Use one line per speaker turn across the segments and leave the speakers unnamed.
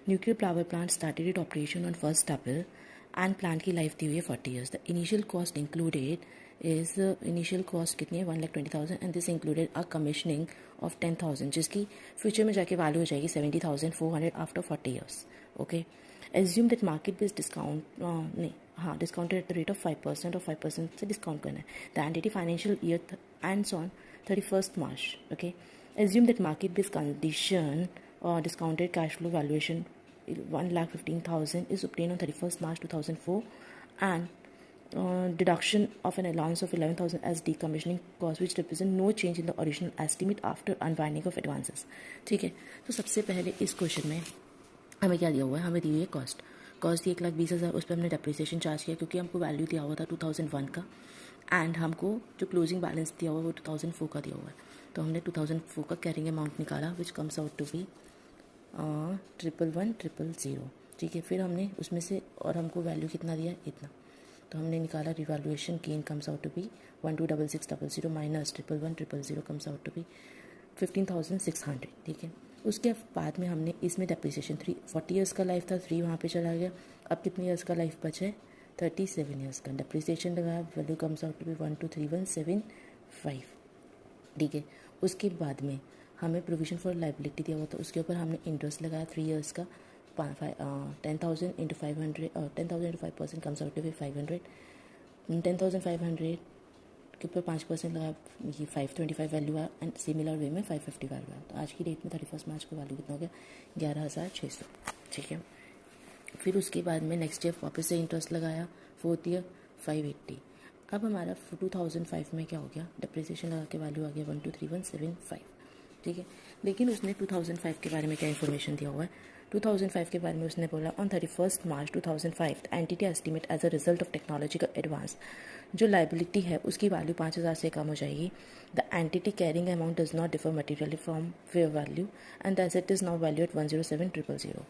Nuclear power plant started it operation on 1 April and plant की life दी हुई है 40 years. The initial cost included is initial cost कितनी है 1,20,000 and this included a commissioning of 10,000 जिसकी future में जाके value हो जाएगी 70,400 after 40 years. Okay. Assume that market based discount नहीं हाँ discounted at the rate of 5% और 5% से डिस्काउंट करना है. The entity financial year ends on 31st March. Okay. Assume that market based condition or discounted cash flow valuation 1,15,000 is obtained on 31st March 2004 and deduction of an allowance of 11,000 as decommissioning cost which represent no change in the original estimate after unwinding of advances. ठीक है. तो सबसे पहले इस question में हमें क्या दिया हुआ है, हमें दी हुई है कॉस्ट दी 1,20,000. उस पर हमने डेप्रिसिएशन चार्ज किया क्योंकि हमको वैल्यू दिया हुआ था 2001 का एंड हमको जो क्लोजिंग बैलेंस दिया हुआ है वो 2004 का दिया हुआ है. तो हमने 2004 का कैरिंग अमाउंट निकाला which comes out to be 111,000. ठीक है. फिर हमने उसमें से और हमको वैल्यू कितना दिया इतना, तो हमने निकाला revaluation gain comes out to be 126600 minus 111,000 comes out to be 15,600. ठीक है. उसके बाद में हमने इसमें डेप्रिसिएशन 40 ईयर्स का लाइफ था, 3 वहाँ पे चला गया. अब कितने ईयर्स का लाइफ बचा है 37 ईयर्स का. डेप्रिसिएशन लगाया, value comes out to be 123175. ठीक है. उसके बाद में हमें प्रोविजन फॉर लाइबिलिटी दिया हुआ था, उसके ऊपर हमने इंटरेस्ट लगाया 3 ईयर्स का 10,000 into 500 10,000 into 5% comes out to be 500. 10,500 के ऊपर 5% लगा, ये 525 वैल्यू आया एंड सिमिलर वे में 550 वैल्यू आया. तो आज की डेट में 31 मार्च को वैल्यू कितना हो गया 11,600. ठीक है. फिर उसके बाद में नेक्स्ट ईयर वापस से इंटरेस्ट लगाया, 4th ईयर 580. अब हमारा 2005 में क्या हो गया, डेप्रिसिएशन लगा के वैल्यू आ गया 123175. ठीक है. लेकिन उसने 2005 के बारे में क्या इन्फॉर्मेशन दिया हुआ है, 2005 के बारे में उसने बोला on 31st March 2005 the entity estimate as a result of technological advance जो लाइबिलिटी है उसकी वैल्यू 5,000 से कम हो जाएगी. The entity carrying amount does not differ materially from fair value and the asset is now value at 107,000.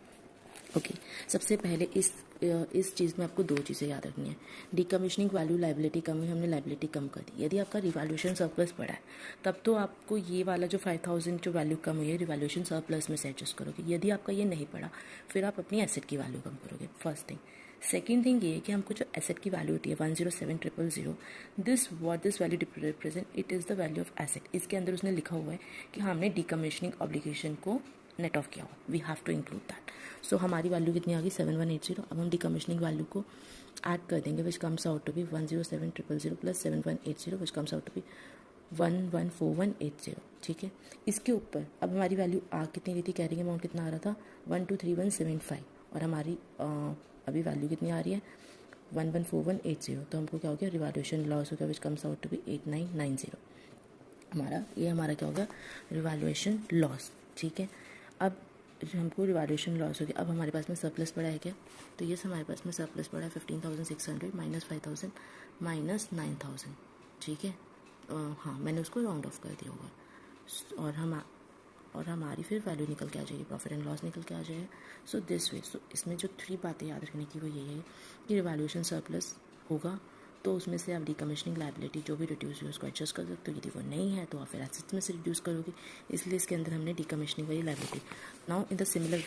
Okay. सबसे पहले इस चीज़ में आपको 2 चीज़ें याद रखनी है. डीकमीशनिंग वैल्यू लाइबिलिटी कम है, हमने लाइबिलिटी कम कर दी. यदि आपका रिवैल्यूएशन सरप्लस पड़ा है तब तो आपको ये वाला जो 5,000 जो वैल्यू कम हुई है रिवैल्यूएशन सरप्लस में से एडजस्ट करोगे. यदि आपका ये नहीं पड़ा फिर आप अपनी एसेट की वैल्यू कम करोगे. First thing. सेकेंड थिंग ये है कि हमको जो एसेट की वैल्यू होती है 107,000 this value represent it is the value of asset. इसके अंदर उसने लिखा हुआ है कि हमने डीकमीशनिंग ऑब्लिगेशन को नेट ऑफ किया हुआ, we have to include that. So हमारी वैल्यू कितनी आ गई 7180. अब हम डीकमीशनिंग वैल्यू को ऐड कर देंगे which comes out to be 107,000 plus 7180 which comes out to be 114180. ठीक है. इसके ऊपर अब हमारी वैल्यू आ कितनी रही थी, कैरिंग अमाउंट कितना आ रहा था 123175 और हमारी अभी वैल्यू कितनी आ रही है 114180. तो हमको क्या हो गया रिवैल्यूएशन लॉस हो गया which comes out to be 8990. हमारा क्या हो गया रिवैल्यूएशन लॉस. ठीक है. अब हमको रिवैल्यूएशन लॉस हो गया. अब हमारे पास में सरप्लस पड़ा है क्या, तो ये हमारे पास में सरप्लस पड़ा है 15,600 माइनस 5,000 माइनस 9,000. ठीक है. हाँ मैंने उसको राउंड ऑफ कर दिया होगा और हमारी फिर वैल्यू निकल के आ जाएगी, प्रॉफिट एंड लॉस निकल के आ जाएगा. So this way. सो इसमें जो 3 बातें याद रखने की वो यही है कि रिवैल्यूएशन सरप्लस होगा तो उसमें से आप डीकमीशनिंग लाइबिलिटी जो भी रिड्यूस हुई उसको एडजस्ट कर सकते हो. यदि वो नहीं है तो आप फिर एसेट्स में से रिड्यूस करोगे, इसलिए इसके अंदर हमने डीकमीशनिंग वाली liability. Now in the similar